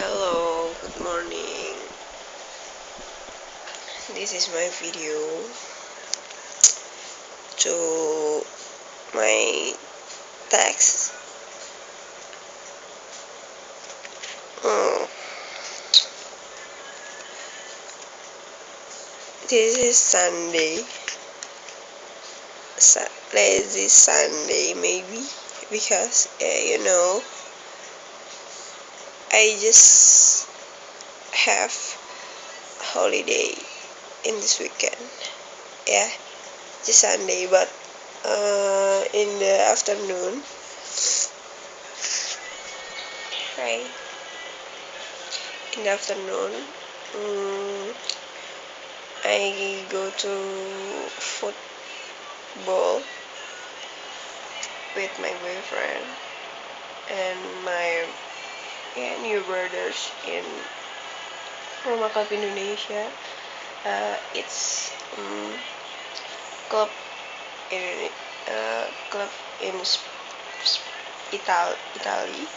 Hello, good morning. This is my video to my text. Hmm. This is Sunday, lazy Sunday maybe, because I just have holiday in this weekend. Yeah, just Sunday, but in the afternoon, right? In the afternoon, mm, I go to football with my boyfriend and my new brothers in Roma Club Indonesia. It's club in club in Italy.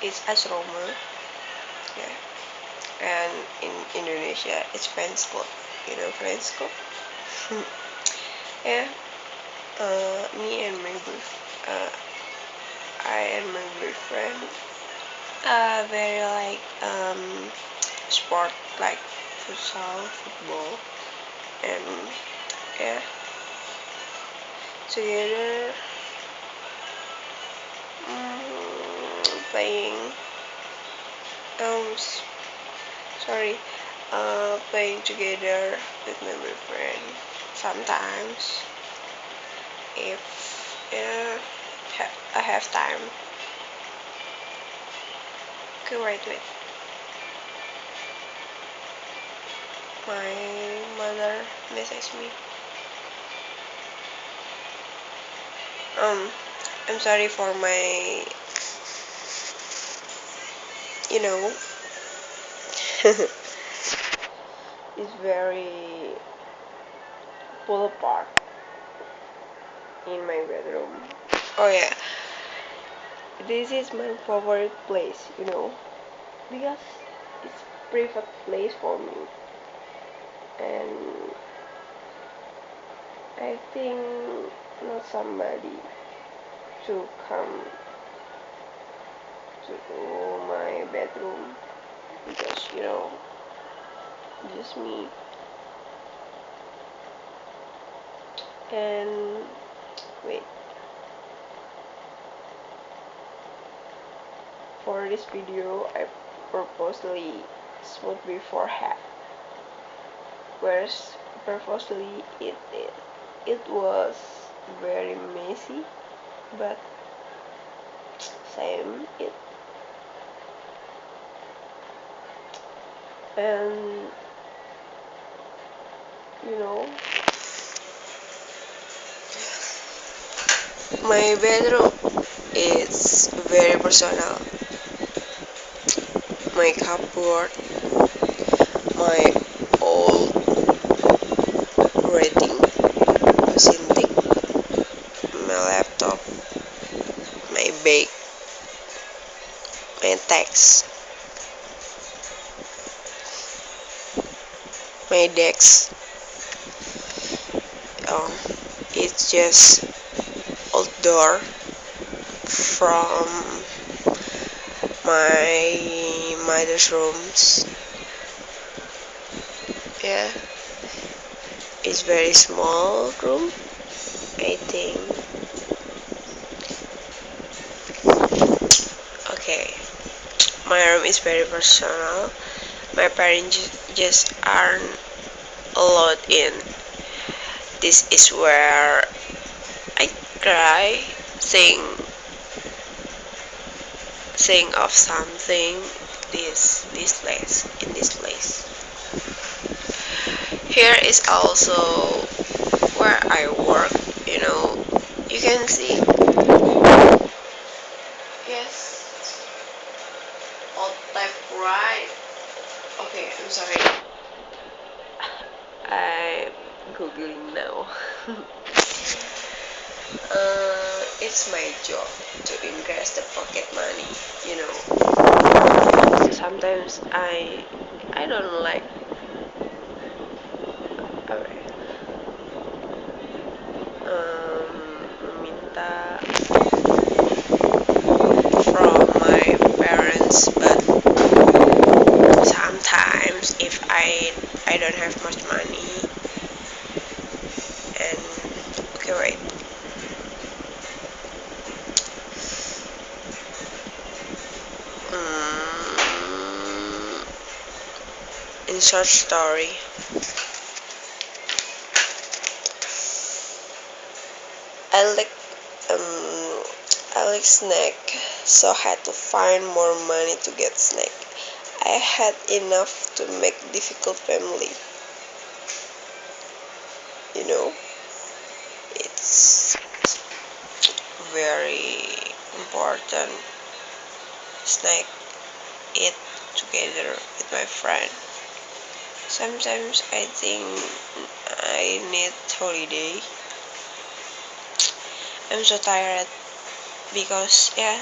It's AS Roma, yeah. And in Indonesia, it's Friends Club. You know Friends Club? Yeah. Me and my I and my boyfriend very like sport like futsal, football, and yeah, together playing um sorry playing together with my boyfriend sometimes if I have time. Okay, wait. My mother messaged me. um I'm sorry for my you know it's very pull apart in my bedroom. Oh yeah, this is my favorite place, because it's private place for me, and I think not somebody to come to my bedroom because just me. And wait, for this video I purposely smooth before hat, whereas purposely it was very messy, but same it. And you know my bedroom is very personal. My cupboard, my old rating, synthetic, my laptop, my bag, my text, my desk. Um, it's just outdoor from my mother's rooms. Yeah, it's very small room. I think. Okay, my room is very personal. My parents just aren't allowed in. This is where I cry, think of something. This place. Here is also where I work. You know, you can see. Yes, alt left right. Okay, I'm sorry. I'm googling now. it's my job to increase the pocket money, you know. Sometimes I don't like minta from my parents, but sometimes if I don't have much money and okay wait mm, in short story I like um I like snack, so had to find more money to get snack. I had enough to make difficult family, you know. It's very important snack eat together with my friend. Sometimes I think I need holiday. I'm so tired because yeah,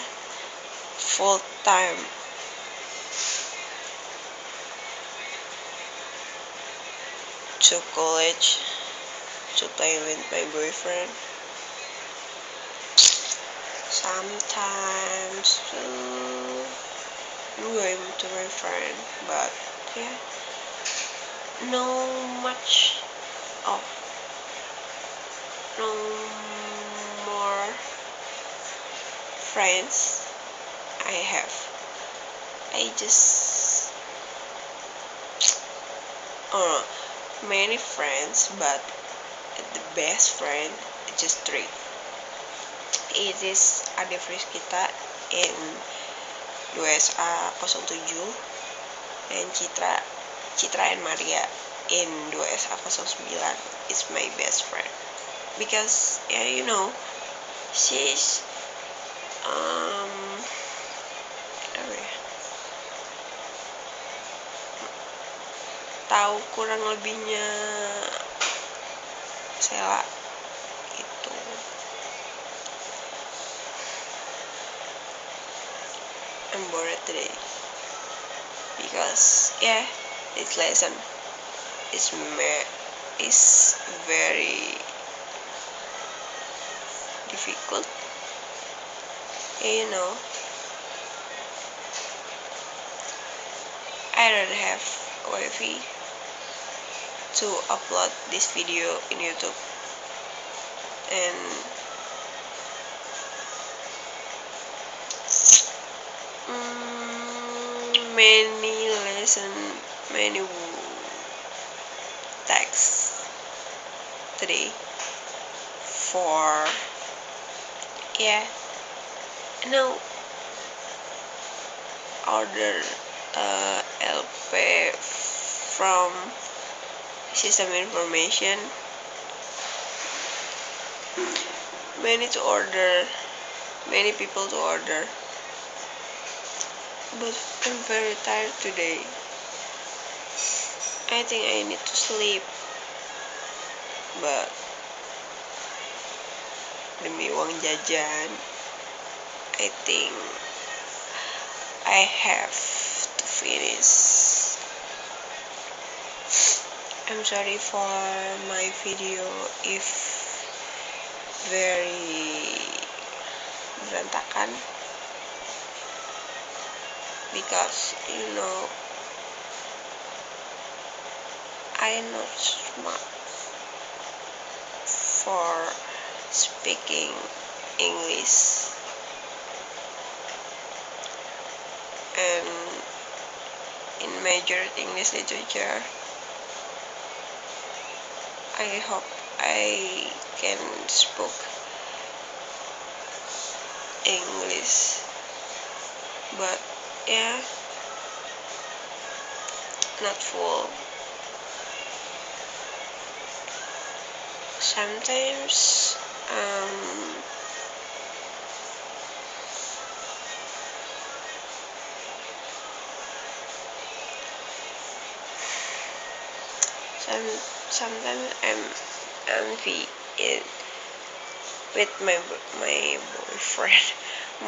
full time to college to play with my boyfriend. Sometimes going to my friend, but yeah, no much of no more friends I have. I just many friends, but the best friend is just three. It is Ade Friskita in 2SA 07 and Citra and Maria in 2SA 09. It's my best friend because yeah, you know, she's apa ya, tahu kurang lebihnya Sela itu. I'm bored today because yeah, this lesson is very difficult. You know, I don't have Wi-Fi to upload this video in YouTube, and many lesson, many texts today for yeah, now order LP from system information, many to order, many people to order, but I'm very tired today. I think I need to sleep, but demi uang jajan I think I have to finish. I'm sorry for my video if very berantakan because you know I'm not smart for speaking English, and in major English literature I hope I can speak English, but yeah, not full. Sometimes some sometimes I'm envy in with my boyfriend,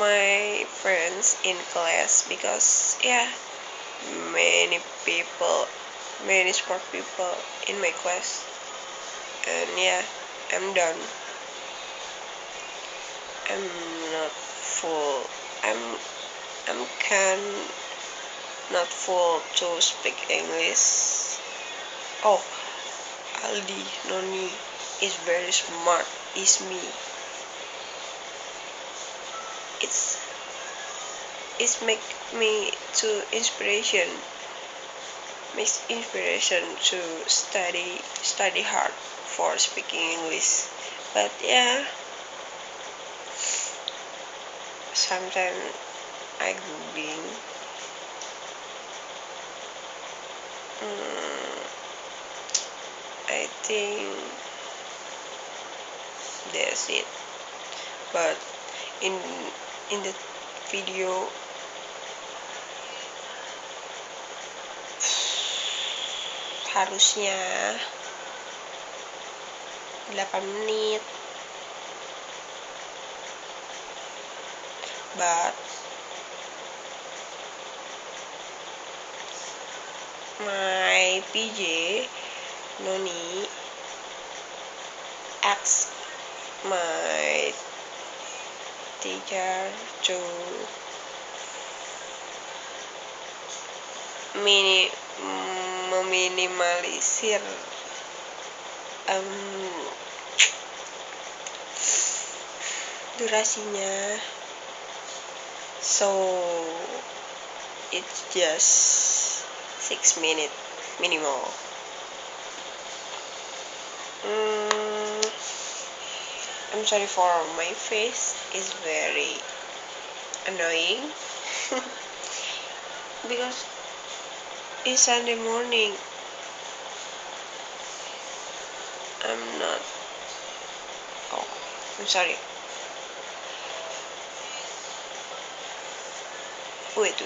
my friends in class, because yeah, many people, many smart people in my class, and yeah, I'm done. I'm not full. I'm I'm can not full to speak English. Oh, Aldi Noni is very smart. Is me. It's it's make me to inspiration. Makes inspiration to study hard for speaking English. But yeah, sometimes I googling. I think that's it. But in the video harusnya 8 menit, but my PJ Noni asked my teacher to mini meminimalisir durasinya, so it's just 6 minutes minimal. I'm sorry for my face is very annoying because it's Sunday morning. I'm not. Oh, I'm sorry. Wait.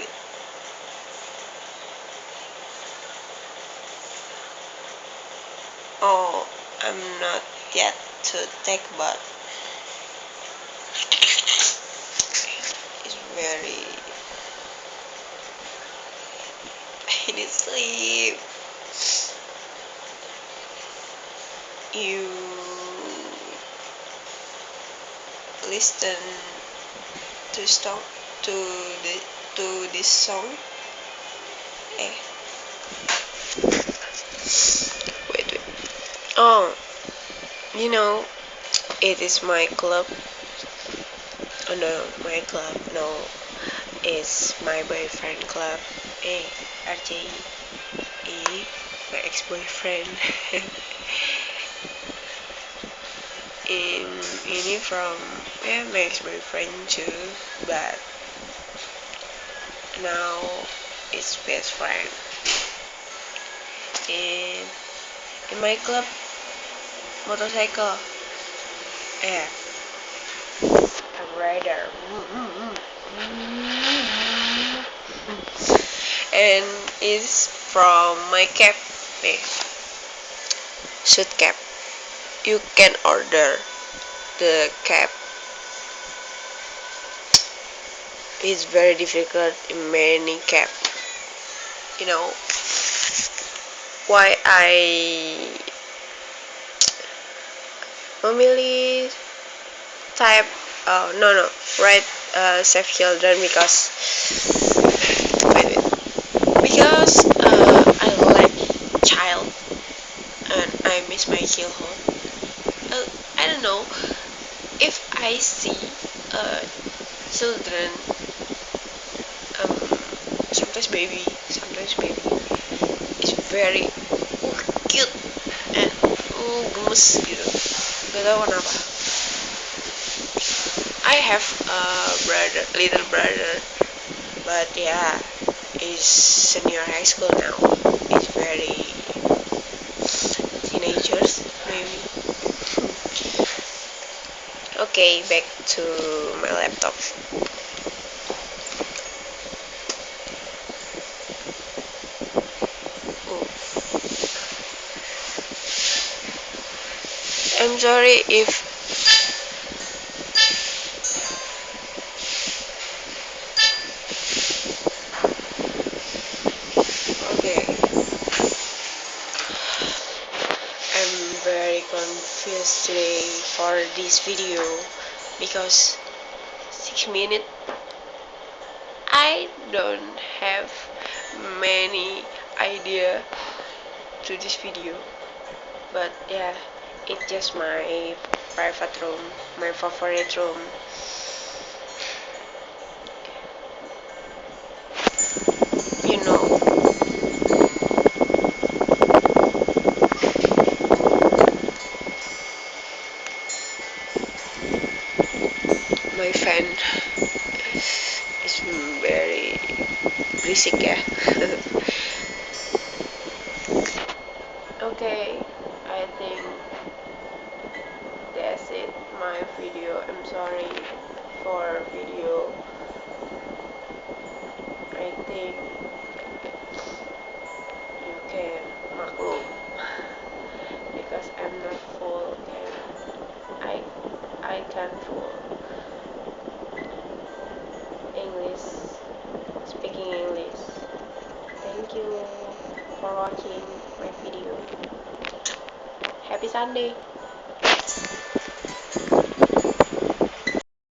Oh, I'm not yet to take bath. It's very. I need sleep. You listen to stop to the to this song. Eh, wait. Oh, you know, it is my club. Oh no, my club. No, it's my boyfriend club. Eh, RJE, my ex-boyfriend. in ini from my ex-boyfriend too, but now it's best friend. In my club motorcycle, yeah, I'm rider, and it's from my cap, suit cap. You can order the cap. It's very difficult in many cap. You know why I memilih type no right Save Children because wait because I like child and I miss my childhood. I don't know if I see children, sometimes baby is very cute and gemes gitu, gak tau kenapa. I have a little brother, but yeah, he's senior high school now. He's very teenagers maybe. Okay, back to my laptop. Oh. I'm sorry if this video because 6 minutes I don't have many idea to this video, but yeah, it's just my private room, my favorite room. You know, my fan is very berisik ya. Okay, I think that's it. My video. I'm sorry for video. I think you can maklum because I'm not full. I I can't full English, speaking English. Thank you for watching my video. Happy Sunday.